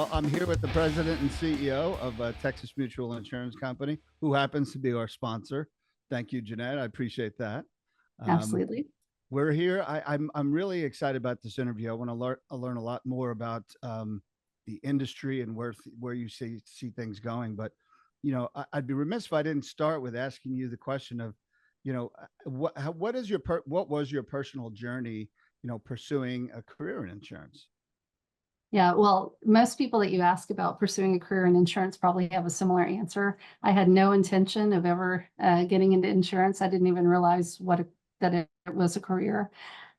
Well, I'm here with the president and CEO of Texas Mutual Insurance Company, who happens to be our sponsor. Thank you, Jeanette. I appreciate that. Um, Absolutely. we're here. I'm really excited about this interview. I want to learn a lot more about the industry and where you see things going. But I'd be remiss if I didn't start with asking you the question of, what was your personal journey, pursuing a career in insurance? Yeah, well, most people that you ask about pursuing a career in insurance probably have a similar answer. I had no intention of ever getting into insurance. I didn't even realize that it was a career.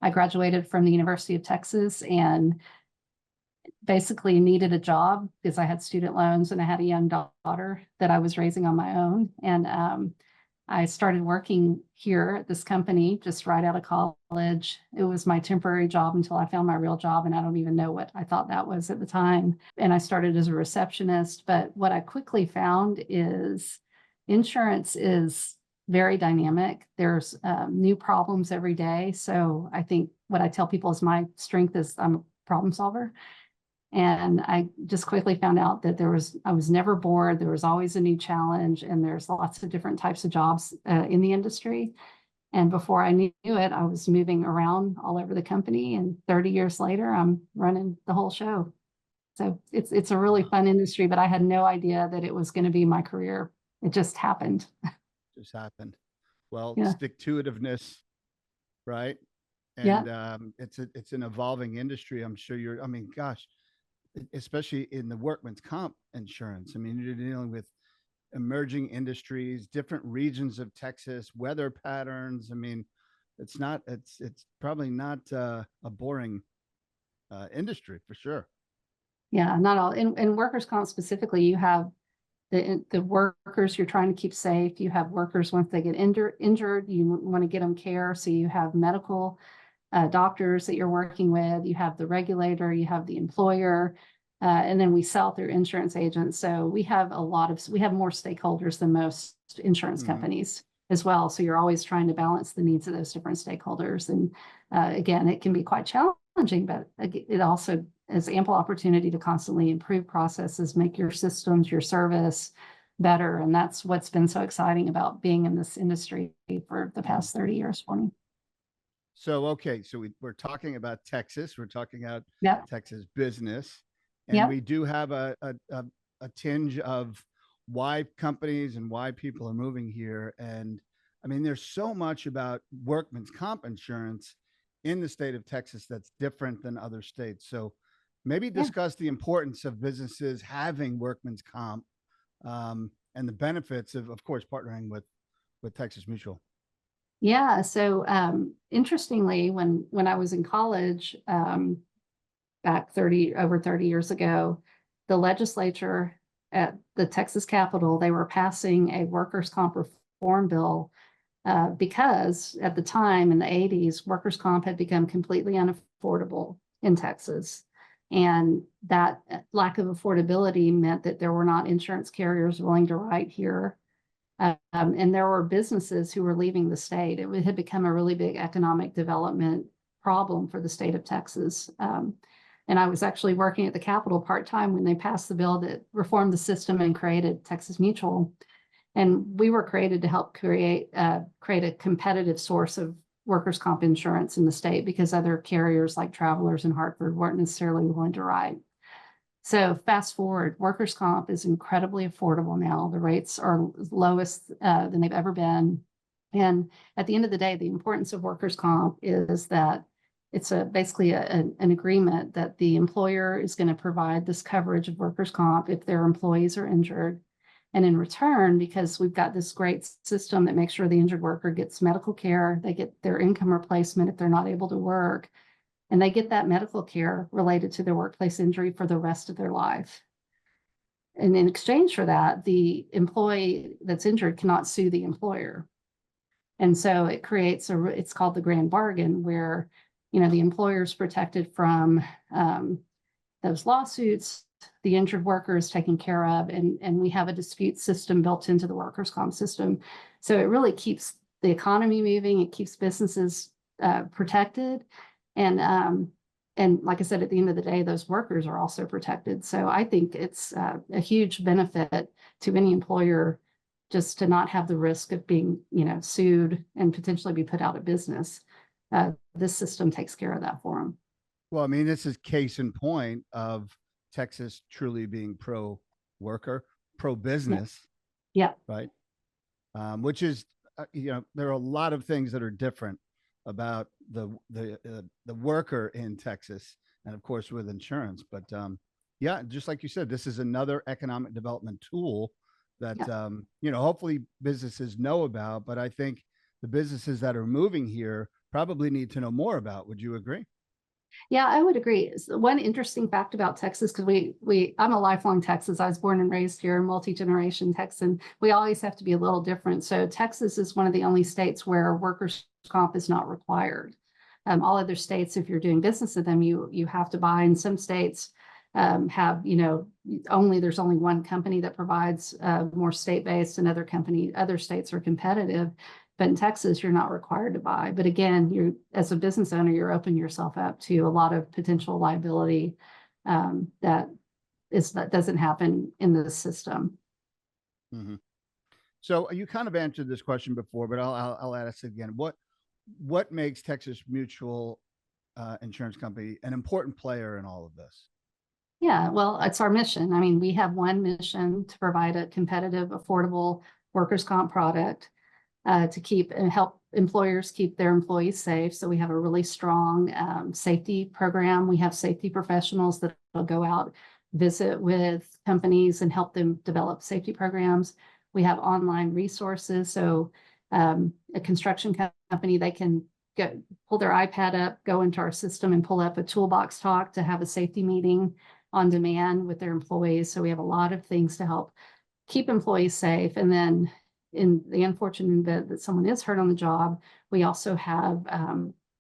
I graduated from the University of Texas and basically needed a job because I had student loans and I had a young daughter that I was raising on my own. And I started working here at this company just right out of college. It was my temporary job until I found my real job, and I don't even know what I thought that was at the time. And I started as a receptionist. But what I quickly found is insurance is very dynamic. There's new problems every day. So I think what I tell people is my strength is I'm a problem solver. And I just quickly found out that I was never bored. There was always a new challenge, and there's lots of different types of jobs in the industry. And before I knew it, I was moving around all over the company. And 30 years later, I'm running the whole show. So it's a really fun industry, but I had no idea that it was going to be my career. It just happened. Just happened. Well, Yeah. stick to itiveness, right? Yeah. And it's an evolving industry. I'm sure I mean, gosh, especially in the workman's comp insurance. I mean, you're dealing with emerging industries, different regions of Texas, weather patterns. I mean, it's probably not a boring industry for sure. Yeah. Not all. In workers' comp specifically, you have the workers you're trying to keep safe. You have workers once they get injured, you want to get them care. So you have medical doctors that you're working with, you have the regulator, you have the employer, and then we sell through insurance agents. So we have more stakeholders than most insurance companies as well. So you're always trying to balance the needs of those different stakeholders. And again, it can be quite challenging, but it also is ample opportunity to constantly improve processes, make your systems, your service better. And that's what's been so exciting about being in this industry for the past 30 years for me. So, okay, so we're talking about Texas. We're talking about Texas business, and we do have a tinge of why companies and why people are moving here. And I mean, there's so much about workman's comp insurance in the state of Texas that's different than other states. So maybe discuss the importance of businesses having workman's comp, and the benefits of course, partnering with Texas Mutual. Yeah. So interestingly, when I was in college back over 30 years ago, the legislature at the Texas Capitol, they were passing a workers' comp reform bill because at the time in the 80s, workers' comp had become completely unaffordable in Texas. And that lack of affordability meant that there were not insurance carriers willing to write here. And there were businesses who were leaving the state. It had become a really big economic development problem for the state of Texas. And I was actually working at the Capitol part-time when they passed the bill that reformed the system and created Texas Mutual. And we were created to help create a competitive source of workers' comp insurance in the state because other carriers like Travelers and Hartford weren't necessarily willing to write. So fast forward, workers' comp is incredibly affordable now. The rates are lowest than they've ever been. And at the end of the day, the importance of workers' comp is that it's basically an agreement that the employer is going to provide this coverage of workers' comp if their employees are injured. And in return, because we've got this great system that makes sure the injured worker gets medical care, they get their income replacement if they're not able to work, and they get that medical care related to their workplace injury for the rest of their life. And in exchange for that, the employee that's injured cannot sue the employer. And so it creates it's called the grand bargain, where, the employer is protected from those lawsuits, the injured worker is taken care of, and we have a dispute system built into the workers' comp system. So it really keeps the economy moving, it keeps businesses protected. And and like I said, at the end of the day, those workers are also protected. So I think it's a huge benefit to any employer just to not have the risk of being, sued and potentially be put out of business. This system takes care of that for them. Well, I mean, this is case in point of Texas truly being pro worker, pro business, Yeah. right? Which is, there are a lot of things that are different about the worker in Texas, and of course with insurance. But yeah, just like you said, this is another economic development tool that hopefully businesses know about. But I think the businesses that are moving here probably need to know more about. Would you agree? Yeah, I would agree. One interesting fact about Texas, because I'm a lifelong Texas. I was born and raised here, multi-generation Texan. We always have to be a little different. So Texas is one of the only states where workers' comp is not required. All other states, if you're doing business with them, you have to buy. And some states have, there's only one company that provides more state-based, and other states are competitive. But in Texas, you're not required to buy. But again, as a business owner, you're opening yourself up to a lot of potential liability that doesn't happen in the system. Mm-hmm. So you kind of answered this question before, but I'll ask it again. What makes Texas Mutual Insurance Company an important player in all of this? Yeah, well, it's our mission. I mean, we have one mission to provide a competitive, affordable workers' comp product to keep and help employers keep their employees safe. So we have a really strong safety program. We have safety professionals that will go out, visit with companies and help them develop safety programs. We have online resources. So a construction company, they can pull their iPad up, go into our system and pull up a toolbox talk to have a safety meeting on demand with their employees. So we have a lot of things to help keep employees safe. And then in the unfortunate event that someone is hurt on the job, we also have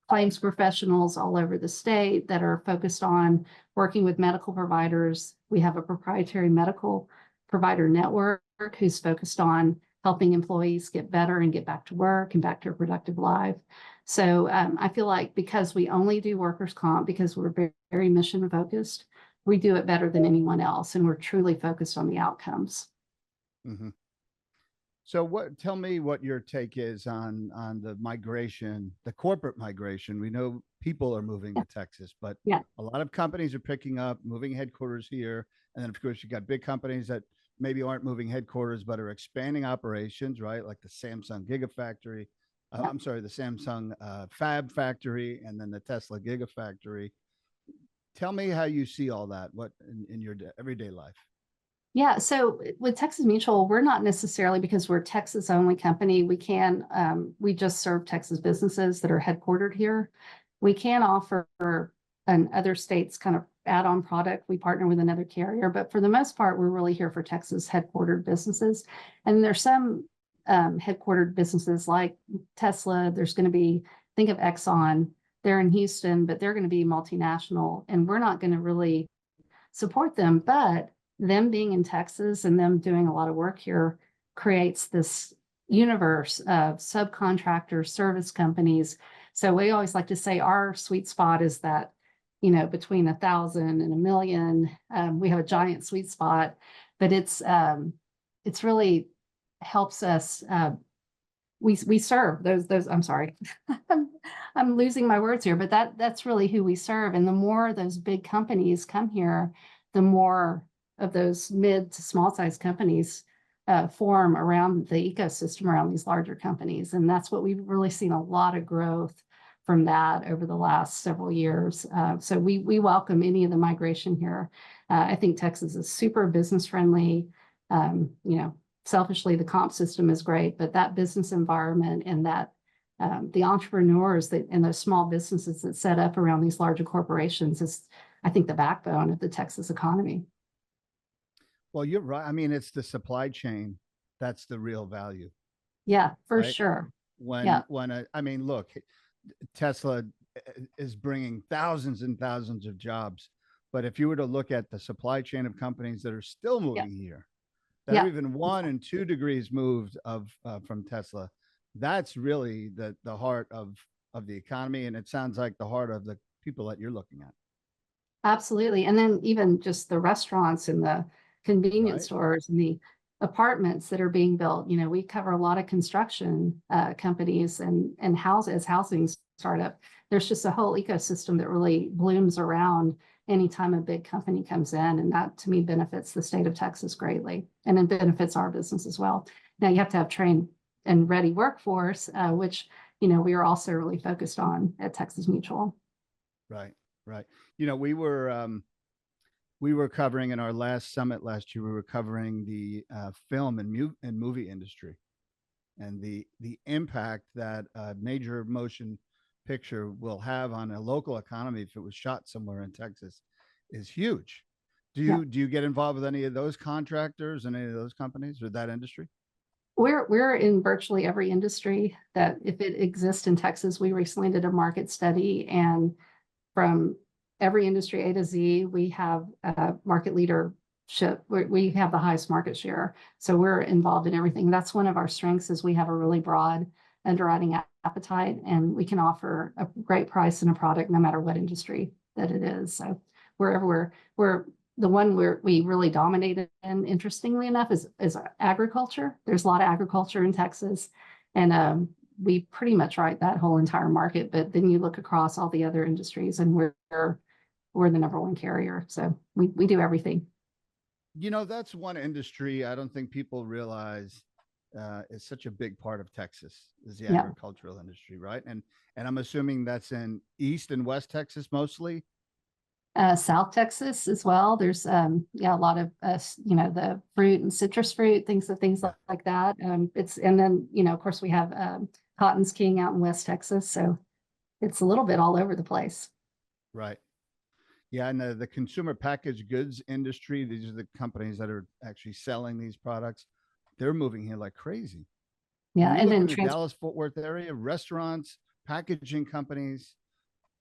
claims professionals all over the state that are focused on working with medical providers. We have a proprietary medical provider network who's focused on helping employees get better and get back to work and back to a productive life. So I feel like because we only do workers' comp, because we're very, very mission focused, we do it better than anyone else, and we're truly focused on the outcomes. Mm-hmm. So tell me what your take is on the migration, the corporate migration. We know people are moving to Texas, but a lot of companies are picking up, moving headquarters here. And then of course you got big companies that maybe aren't moving headquarters, but are expanding operations, right? Like the Samsung Gigafactory. I'm sorry, the Samsung Fab Factory, and then the Tesla Gigafactory. Tell me how you see all that, in your everyday life. Yeah, so with Texas Mutual, we're not necessarily, because we're a Texas only company, we just serve Texas businesses that are headquartered here. We can offer an other states kind of add-on product. We partner with another carrier, but for the most part, we're really here for Texas headquartered businesses. And there's some headquartered businesses like Tesla. There's going to be, think of Exxon, they're in Houston, but they're going to be multinational, and we're not going to really support them. But them being in Texas and them doing a lot of work here creates this universe of subcontractors, service companies. So we always like to say our sweet spot is that, between 1,000 and 1,000,000. We have a giant sweet spot, but it's really helps us. We serve those. I'm sorry, I'm losing my words here, but that's really who we serve. And the more those big companies come here, the more of those mid to small size companies form around the ecosystem around these larger companies. And that's what we've really seen a lot of growth from that over the last several years. So we welcome any of the migration here. I think Texas is super business friendly. Selfishly, the comp system is great, but that business environment and that the entrepreneurs and those small businesses that set up around these larger corporations is, I think, the backbone of the Texas economy. Well, you're right. I mean, it's the supply chain that's the real value. Yeah, for right? sure. I mean, look, Tesla is bringing thousands and thousands of jobs, but if you were to look at the supply chain of companies that are still moving here, that are even 1 and 2 degrees moved from Tesla, that's really the heart of the economy, and it sounds like the heart of the people that you're looking at. Absolutely. And then even just the restaurants and the convenience Right. stores and the apartments that are being built. You know, we cover a lot of construction companies and houses, housing startup. There's just a whole ecosystem that really blooms around anytime a big company comes in. And that to me benefits the state of Texas greatly. And it benefits our business as well. Now you have to have trained and ready workforce, which, you know, we are also really focused on at Texas Mutual. Right. Right. You know, we were covering in our last summit last year, we were covering the film and movie industry, and the impact that a major motion picture will have on a local economy if it was shot somewhere in Texas is huge. Yeah. Do you get involved with any of those contractors and any of those companies or that industry? We're in virtually every industry that if it exists in Texas. We recently did a market study, and from every industry A to Z, we have market leadership. We have the highest market share. So we're involved in everything. That's one of our strengths is we have a really broad underwriting appetite, and we can offer a great price and a product no matter what industry that it is. So we're everywhere. We're the one where we really dominated in, interestingly enough, is agriculture. There's a lot of agriculture in Texas, and we pretty much write that whole entire market. But then you look across all the other industries, and we're the number one carrier. So we do everything. You know, that's one industry I don't think people realize is such a big part of Texas is the Yeah. agricultural industry, right? And I'm assuming that's in East and West Texas mostly. South Texas as well. There's yeah, a lot of you know, the fruit and citrus fruit, things Yeah. like that. It's and then, you know, of course we have Cotton's King out in West Texas. So it's a little bit all over the place. Right. Yeah, and the consumer packaged goods industry, these are the companies that are actually selling these products. They're moving here like crazy. Yeah. When you And look then in the Dallas Fort Worth area, restaurants, packaging companies.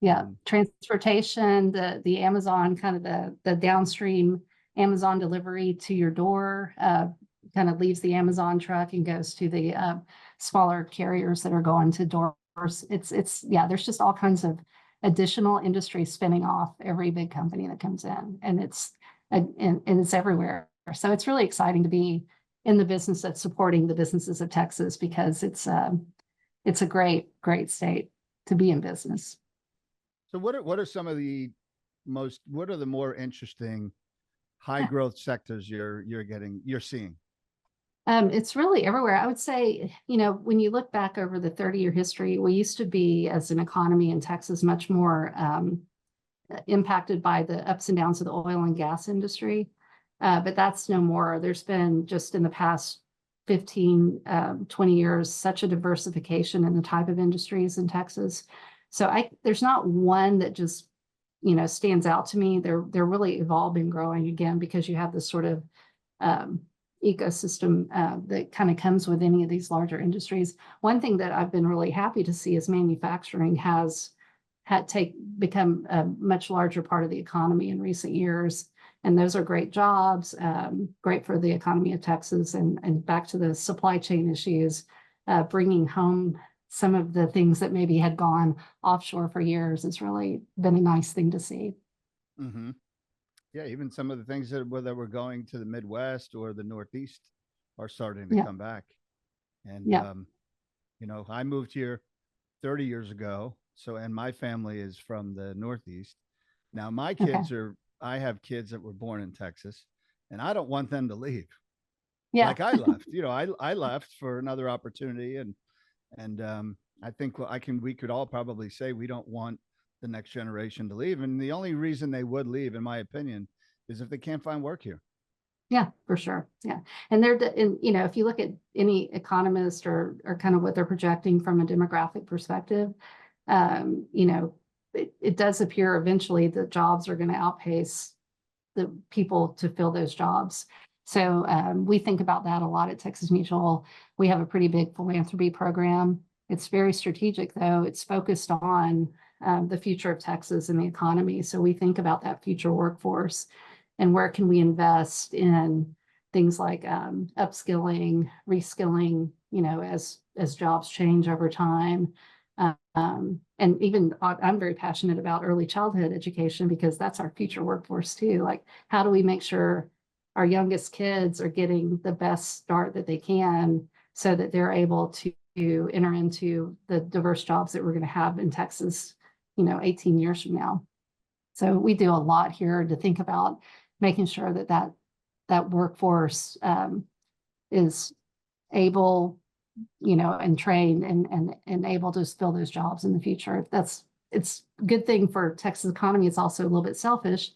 yeah, transportation, the Amazon, kind of the downstream Amazon delivery to your door, kind of leaves the Amazon truck and goes to the smaller carriers that are going to doors. It's yeah, there's just all kinds of additional industry spinning off every big company that comes in, and and it's everywhere. So it's really exciting to be in the business of supporting the businesses of Texas, because it's a great state to be in business. So what are some of the what are the more interesting high growth sectors you're seeing? It's really everywhere. I would say, you know, when you look back over the 30-year history, we used to be, as an economy in Texas, much more impacted by the ups and downs of the oil and gas industry. But that's no more. There's been just in the past 15, 20 years, such a diversification in the type of industries in Texas. So there's not one that just, you know, stands out to me. They're really evolving, growing again, because you have this sort of ecosystem that kind of comes with any of these larger industries. One thing that I've been really happy to see is manufacturing has become a much larger part of the economy in recent years. And those are great jobs, great for the economy of Texas. And back to the supply chain issues, bringing home some of the things that maybe had gone offshore for years has really been a nice thing to see. Mm-hmm. Yeah, even some of the things that were going to the Midwest or the Northeast are starting to Yeah. come back. And Yeah. you know, I moved here 30 years ago. So, and my family is from the Northeast. Now, my kids I have kids that were born in Texas, and I don't want them to leave. Yeah. Like I left, you know, I left for another opportunity, and I think we could all probably say we don't want the next generation to leave, and the only reason they would leave, in my opinion, is if they can't find work here. Yeah, for sure. Yeah. And you know, if you look at any economist or kind of what they're projecting from a demographic perspective, you know, it does appear eventually that jobs are going to outpace the people to fill those jobs. So we think about that a lot at Texas Mutual. We have a pretty big philanthropy program. It's very strategic, though. It's focused on the future of Texas and the economy. So we think about that future workforce and where can we invest in things like upskilling, reskilling, you know, as jobs change over time. And even I'm very passionate about early childhood education because that's our future workforce too. Like, how do we make sure our youngest kids are getting the best start that they can so that they're able to enter into the diverse jobs that we're going to have in Texas, 18 years from now. So we do a lot here to think about making sure that workforce is able, and trained and able to fill those jobs in the future. It's a good thing for Texas economy. It's also a little bit selfish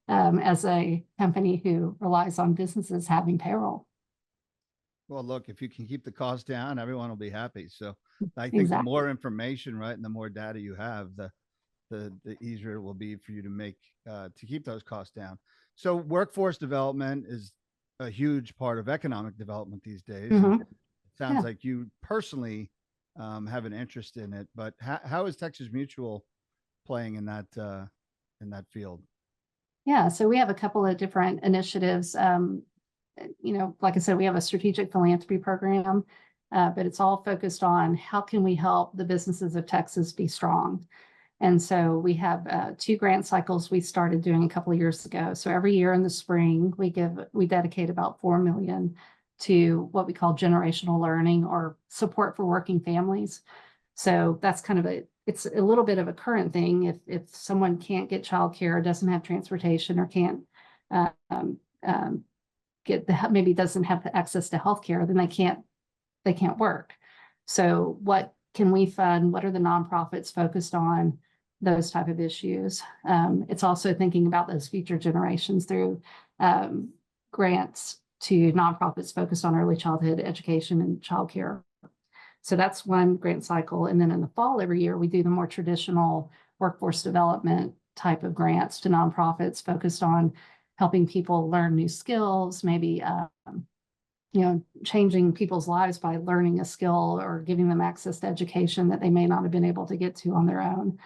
as a company who relies on businesses having payroll. Well, look, if you can keep the cost down, everyone will be happy. So I think Exactly. the more information, right, and the more data you have, the easier it will be for you to make to keep those costs down. So workforce development is a huge part of economic development these days. Mm-hmm. It sounds like you personally have an interest in it, but how is Texas Mutual playing in that field? Yeah, so we have a couple of different initiatives. Like I said, we have a strategic philanthropy program, but it's all focused on how can we help the businesses of Texas be strong. And so we have 2 grant cycles we started doing a couple of years ago. So every year in the spring, we dedicate about $4 million to what we call generational learning or support for working families. So that's kind of it's a little bit of a current thing. If someone can't get childcare, doesn't have transportation, or can't maybe doesn't have the access to healthcare, then they can't work. So what can we fund? What are the nonprofits focused on? Those type of issues. It's also thinking about those future generations through grants to nonprofits focused on early childhood education and childcare. So that's one grant cycle. And then in the fall every year, we do the more traditional workforce development type of grants to nonprofits focused on helping people learn new skills, maybe changing people's lives by learning a skill or giving them access to education that they may not have been able to get to on their own.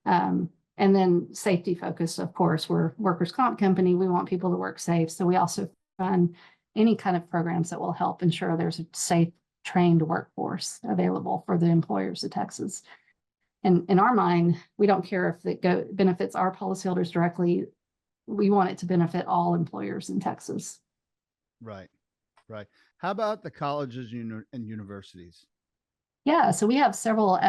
And then safety focused, of course, we're workers' comp company. We want people to work safe. So we also fund any kind of programs that will help ensure there's a safe, trained workforce available for the employers of Texas. And in our mind, we don't care if it benefits our policyholders directly. We want it to benefit all employers in Texas. Right. How about the colleges and universities? Yeah, so we have several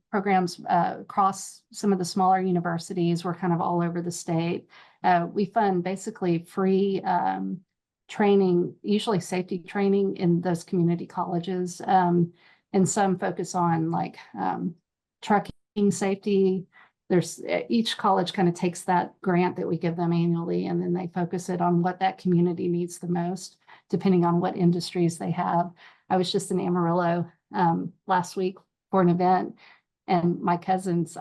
programs across some of the smaller universities. We're kind of all over the state. We fund basically free training, usually safety training in those community colleges. And some focus on like trucking safety. Each college kind of takes that grant that we give them annually, and then they focus it on what that community needs the most, depending on what industries they have. I was just in Amarillo last week for an event, and I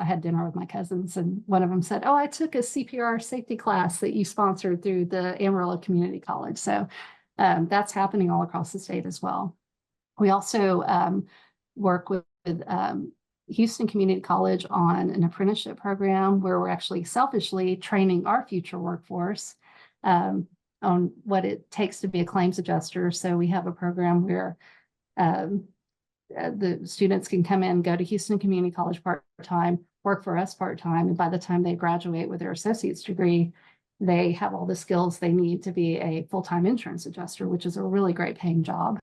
had dinner with my cousins, and one of them said, "Oh, I took a CPR safety class that you sponsored through the Amarillo Community College." So that's happening all across the state as well. We also work with Houston Community College on an apprenticeship program where we're actually selfishly training our future workforce on what it takes to be a claims adjuster. So we have a program where the students can come in, go to Houston Community College part-time, work for us part-time, and by the time they graduate with their associate's degree, they have all the skills they need to be a full-time insurance adjuster, which is a really great paying job.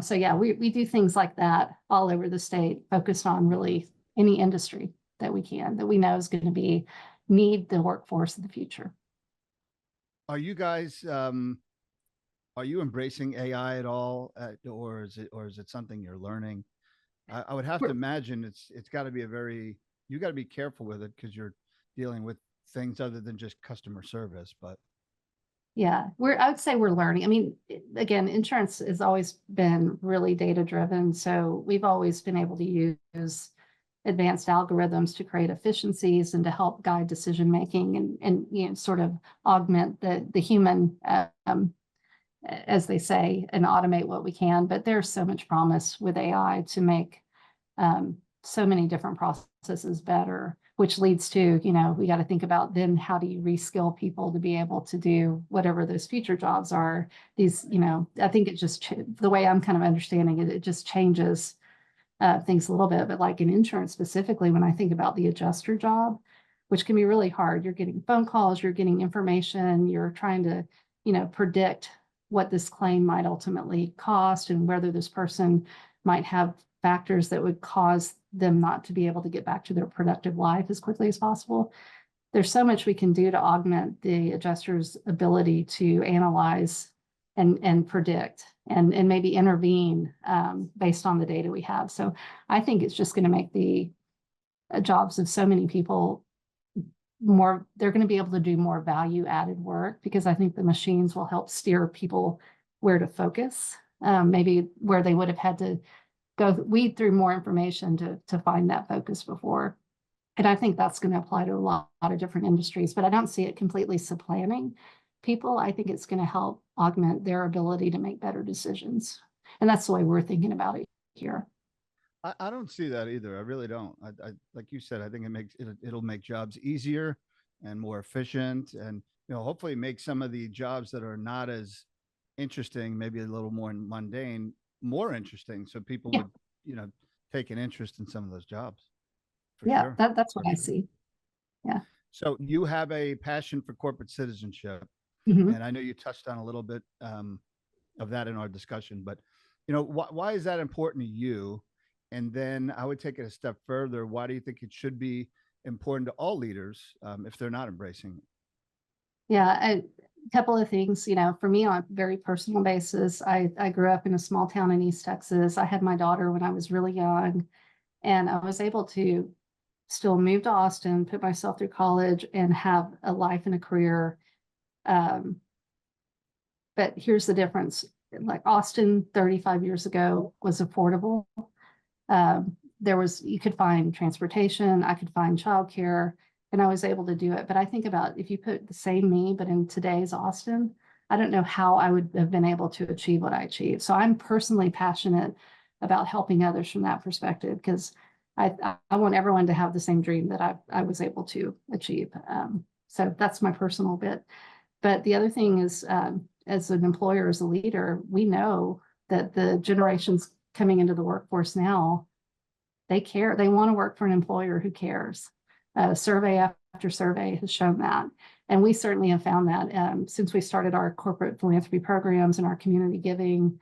So yeah, we do things like that all over the state, focused on really any industry that we know is going to need the workforce of the future. Are you guys are you embracing AI at all, or is it something you're learning? I would have to imagine it's got to be you got to be careful with it because you're dealing with things other than just customer service. But yeah, I would say we're learning. I mean, again, insurance has always been really data driven. So we've always been able to use advanced algorithms to create efficiencies and to help guide decision making and sort of augment the human, as they say, and automate what we can. But there's so much promise with AI to make so many different processes better, which leads to, we got to think about then how do you reskill people to be able to do whatever those future jobs are. I think it just, the way I'm kind of understanding it, it just changes things a little bit, but like in insurance specifically, when I think about the adjuster job, which can be really hard, you're getting phone calls, you're getting information, you're trying to, predict what this claim might ultimately cost and whether this person might have factors that would cause them not to be able to get back to their productive life as quickly as possible. There's so much we can do to augment the adjuster's ability to analyze and predict and maybe intervene based on the data we have. So I think it's just going to make the jobs of so many people more, they're going to be able to do more value added work, because I think the machines will help steer people where to focus, maybe where they would have had to go weed through more information to find that focus before. And I think that's going to apply to a lot of different industries, but I don't see it completely supplanting people. I think it's going to help augment their ability to make better decisions. And that's the way we're thinking about it here. I don't see that either. I really don't. I like you said, I think it'll make jobs easier and more efficient, and hopefully make some of the jobs that are not as interesting, maybe a little more mundane, more interesting, so people would take an interest in some of those jobs. Sure. That's what I see. Yeah. So you have a passion for corporate citizenship, and I know you touched on a little bit of that in our discussion, but why is that important to you? And then I would take it a step further. Why do you think it should be important to all leaders if they're not embracing it? Yeah, a couple of things. For me, on a very personal basis, I grew up in a small town in East Texas. I had my daughter when I was really young, and I was able to still move to Austin, put myself through college, and have a life and a career. But here's the difference. Like Austin 35 years ago was affordable. You could find transportation, I could find childcare, and I was able to do it. But I think about if you put the same me, but in today's Austin, I don't know how I would have been able to achieve what I achieved. So I'm personally passionate about helping others from that perspective, because I want everyone to have the same dream that I was able to achieve. So that's my personal bit. But the other thing is, as an employer, as a leader, we know that the generations coming into the workforce now, they care. They want to work for an employer who cares. Survey after survey has shown that. And we certainly have found that since we started our corporate philanthropy programs and our community giving.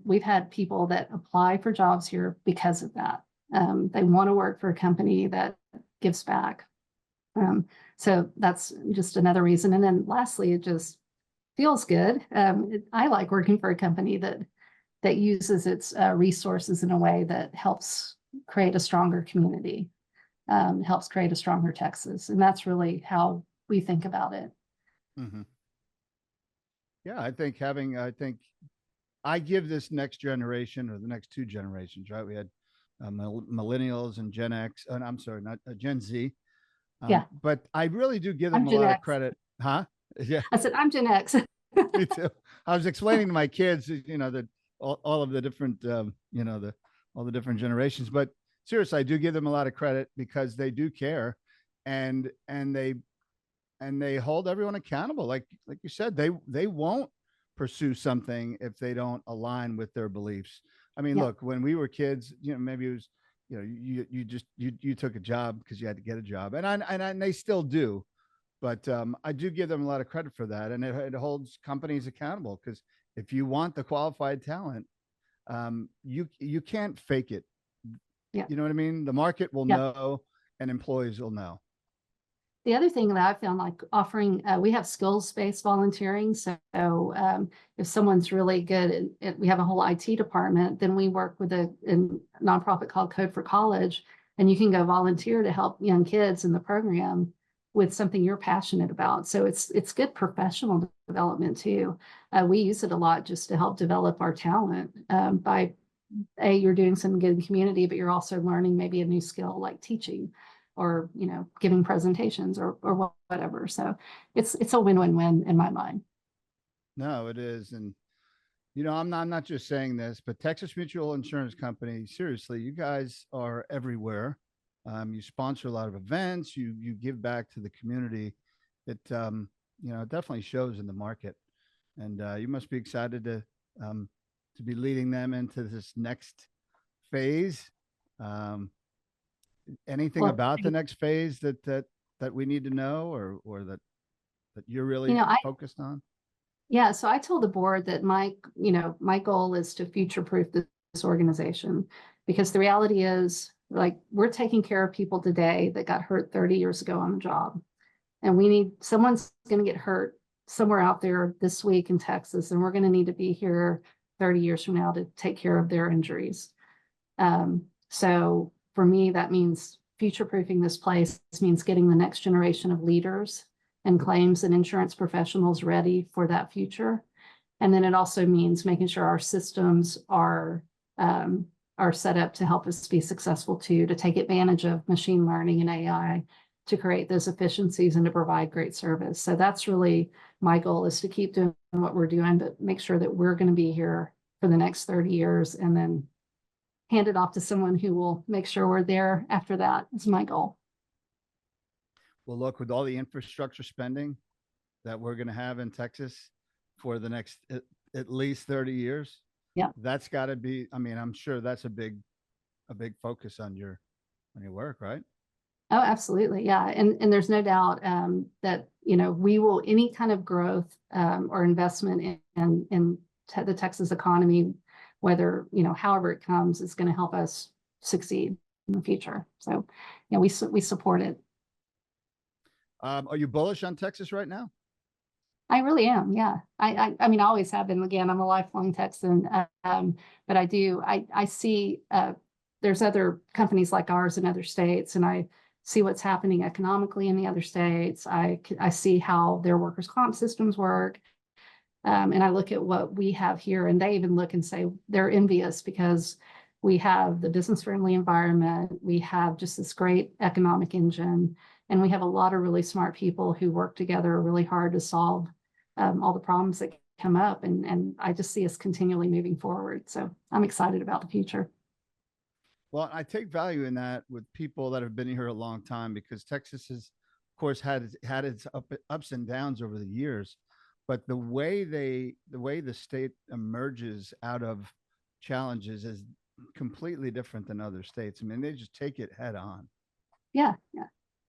We've had people that apply for jobs here because of that. They want to work for a company that gives back. So that's just another reason. And then lastly, it just feels good. I like working for a company that uses its resources in a way that helps create a stronger community, helps create a stronger Texas. And that's really how we think about it. Mm-hmm. Yeah, I give this next generation, or the next two generations, right? We had millennials and Gen X, and I'm sorry, not Gen Z. Yeah. But I really do give them a lot of credit. Huh? Yeah. I said, I'm Gen X. Me too. I was explaining to my kids, that all of the different, all the different generations, but seriously, I do give them a lot of credit because they do care, and they hold everyone accountable. Like you said, they won't pursue something if they don't align with their beliefs. I mean, look, when we were kids, maybe it was, you took a job because you had to get a job, and they still do. But I do give them a lot of credit for that, and it holds companies accountable, because if you want the qualified talent, you can't fake it. Yeah. You know what I mean? The market will know, and employees will know. The other thing that I found, like offering, we have skills-based volunteering. So if someone's really good, we have a whole IT department, then we work with a nonprofit called Code for College, and you can go volunteer to help young kids in the program with something you're passionate about. So it's good professional development too. We use it a lot just to help develop our talent by you're doing something good in the community, but you're also learning maybe a new skill like teaching, or giving presentations or whatever. So it's a win-win-win in my mind. No, it is. And I'm not just saying this, but Texas Mutual Insurance Company, seriously, you guys are everywhere. You sponsor a lot of events, you give back to the community. It it definitely shows in the market, and you must be excited to be leading them into this next phase. Anything about the next phase that we need to know, or that you're really focused on? Yeah, so I told the board that my goal is to future-proof this organization, because the reality is, like, we're taking care of people today that got hurt 30 years ago on the job. And someone's going to get hurt somewhere out there this week in Texas, and we're going to need to be here 30 years from now to take care of their injuries. So for me, that means future-proofing this place. This means getting the next generation of leaders and claims and insurance professionals ready for that future. And then it also means making sure our systems are set up to help us be successful too, to take advantage of machine learning and AI to create those efficiencies and to provide great service. So that's really my goal, is to keep doing what we're doing, but make sure that we're going to be here for the next 30 years and then hand it off to someone who will make sure we're there after that. Is my goal. Well, look, with all the infrastructure spending that we're going to have in Texas for the next at least 30 years, that's got to be, I mean, I'm sure that's a big focus on your work, right? Oh, absolutely. Yeah. And there's no doubt that, we will, any kind of growth or investment in the Texas economy, whether, however it comes, is going to help us succeed in the future. So, we support it. Are you bullish on Texas right now? I really am. Yeah. I mean, I always have been. Again, I'm a lifelong Texan. But I see there's other companies like ours in other states, and I see what's happening economically in the other states. I see how their workers' comp systems work. And I look at what we have here, and they even look and say they're envious because we have the business-friendly environment. We have just this great economic engine, and we have a lot of really smart people who work together really hard to solve all the problems that come up. And I just see us continually moving forward. So I'm excited about the future. Well, I take value in that with people that have been here a long time, because Texas has, of course, had its ups and downs over the years. But the way the state emerges out of challenges is completely different than other states. I mean, they just take it head on. Yeah.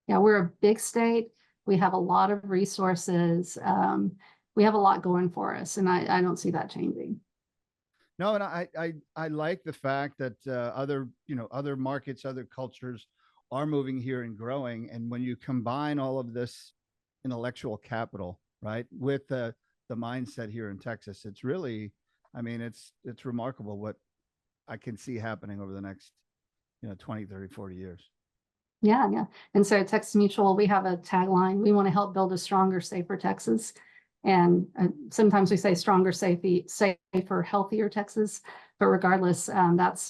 We're a big state. We have a lot of resources. We have a lot going for us, and I don't see that changing. No, and I like the fact that other markets, other cultures are moving here and growing. And when you combine all of this intellectual capital, right, with the mindset here in Texas, it's really, I mean, it's remarkable what I can see happening over the next 20, 30, 40 years. Yeah. And so at Texas Mutual, we have a tagline: we want to help build a stronger, safer Texas. And sometimes we say stronger, safer, healthier Texas. But regardless, that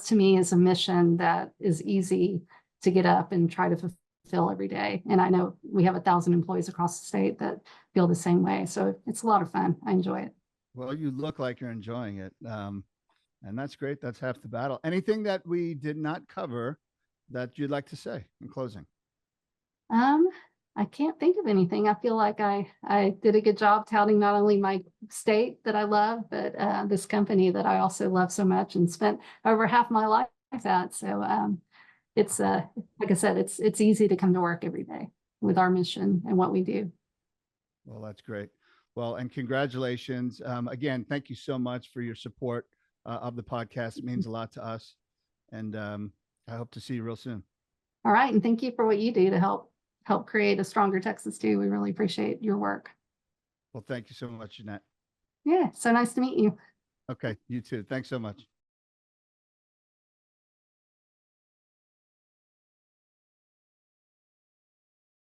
to me is a mission that is easy to get up and try to fulfill every day. And I know we have 1,000 employees across the state that feel the same way. So it's a lot of fun. I enjoy it. Well, you look like you're enjoying it. And that's great. That's half the battle. Anything that we did not cover that you'd like to say in closing? I can't think of anything. I feel like I did a good job touting not only my state that I love, but this company that I also love so much and spent over half my life at. So it's like I said, it's easy to come to work every day with our mission and what we do. Well, that's great. Well, and congratulations. Again, thank you so much for your support of the podcast. It means a lot to us. And I hope to see you real soon. All right. And thank you for what you do to help create a stronger Texas too. We really appreciate your work. Well, thank you so much, Jeanette. Yeah. So nice to meet you. Okay. You too. Thanks so much.